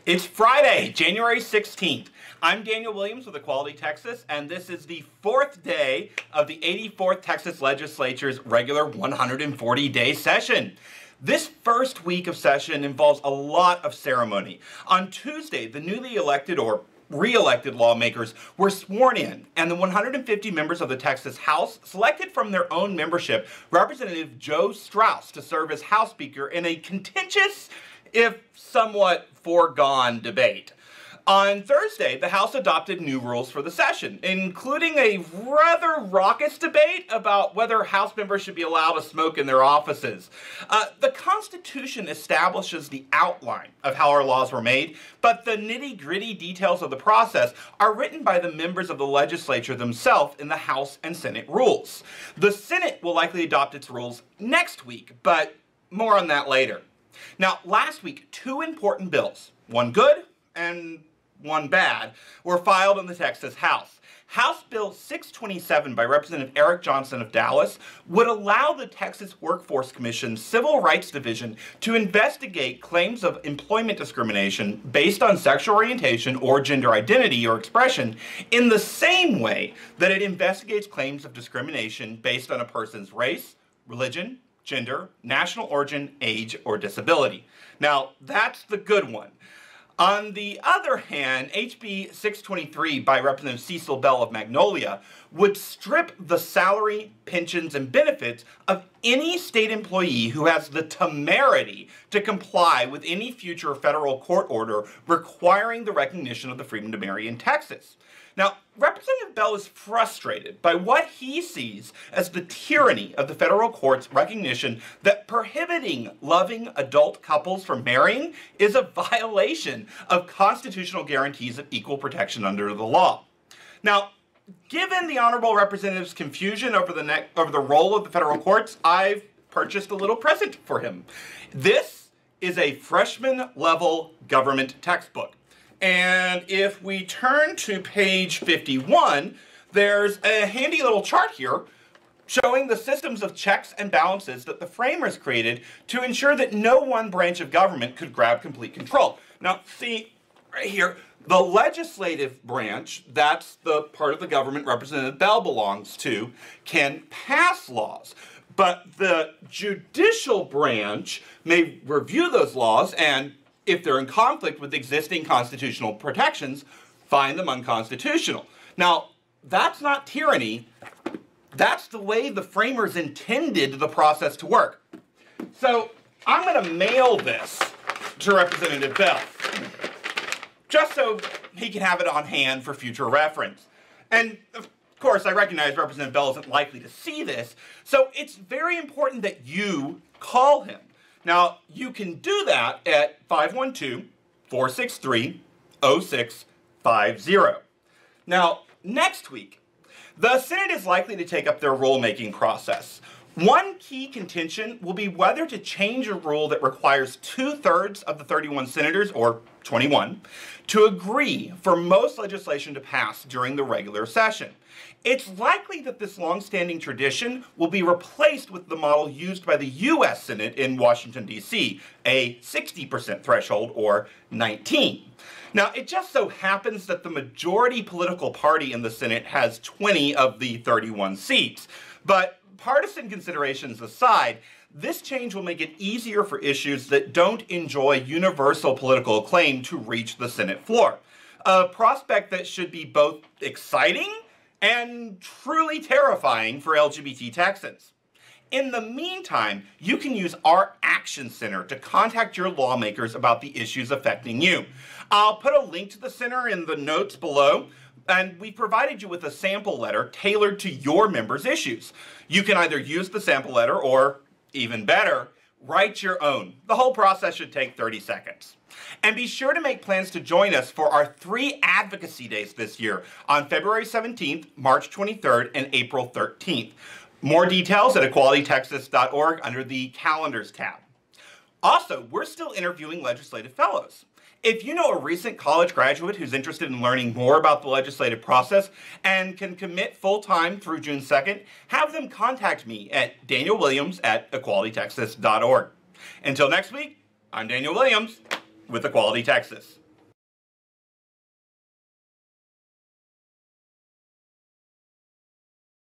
It's Friday, January 16th. I'm Daniel Williams with Equality Texas, and this is the fourth day of the 84th Texas Legislature's regular 140-day session. This first week of session involves a lot of ceremony. On Tuesday, the newly elected or re-elected lawmakers were sworn in, and the 150 members of the Texas House selected from their own membership Representative Joe Straus to serve as House Speaker in a contentious, if somewhat foregone, debate. On Thursday, the House adopted new rules for the session, including a rather raucous debate about whether House members should be allowed to smoke in their offices. The Constitution establishes the outline of how our laws were made, but the nitty-gritty details of the process are written by the members of the legislature themselves in the House and Senate rules. The Senate will likely adopt its rules next week, but more on that later. Now, last week, two important bills, one good and one bad, were filed in the Texas House. House Bill 627 by Representative Eric Johnson of Dallas would allow the Texas Workforce Commission's Civil Rights Division to investigate claims of employment discrimination based on sexual orientation or gender identity or expression in the same way that it investigates claims of discrimination based on a person's race, religion, gender, national origin, age, or disability. Now, that's the good one. On the other hand, HB 623 by Representative Cecil Bell of Magnolia would strip the salary, pensions, and benefits of any state employee who has the temerity to comply with any future federal court order requiring the recognition of the freedom to marry in Texas. Now, Representative Bell is frustrated by what he sees as the tyranny of the federal court's recognition that prohibiting loving adult couples from marrying is a violation of constitutional guarantees of equal protection under the law. Now, given the Honorable Representative's confusion over the role of the federal courts, I've purchased a little present for him. This is a freshman-level government textbook. And if we turn to page 51, there's a handy little chart here showing the systems of checks and balances that the framers created to ensure that no one branch of government could grab complete control. Now, see right here, the legislative branch, that's the part of the government Representative Bell belongs to, can pass laws. But the judicial branch may review those laws and, if they're in conflict with existing constitutional protections, find them unconstitutional. Now, that's not tyranny. That's the way the framers intended the process to work. So I'm going to mail this to Representative Bell, just so he can have it on hand for future reference. And of course, I recognize Representative Bell isn't likely to see this, so it's very important that you call him. Now, you can do that at 512-463-0650. Now, next week, the Senate is likely to take up their rulemaking process. One key contention will be whether to change a rule that requires 2/3 of the 31 senators, or 21, to agree for most legislation to pass during the regular session. It's likely that this long-standing tradition will be replaced with the model used by the U.S. Senate in Washington, D.C., a 60% threshold, or 19. Now, it just so happens that the majority political party in the Senate has 20 of the 31 seats. But partisan considerations aside, this change will make it easier for issues that don't enjoy universal political acclaim to reach the Senate floor. A prospect that should be both exciting and truly terrifying for LGBT Texans. In the meantime, you can use our Action Center to contact your lawmakers about the issues affecting you. I'll put a link to the center in the notes below, and we provided you with a sample letter tailored to your members' issues. You can either use the sample letter or, even better, write your own. The whole process should take 30 seconds. And be sure to make plans to join us for our 3 advocacy days this year on February 17th, March 23rd, and April 13th. More details at equalitytexas.org under the Calendars tab. Also, we're still interviewing legislative fellows. If you know a recent college graduate who's interested in learning more about the legislative process and can commit full-time through June 2nd, have them contact me at danielwilliams@equalitytexas.org. Until next week, I'm Daniel Williams with Equality Texas.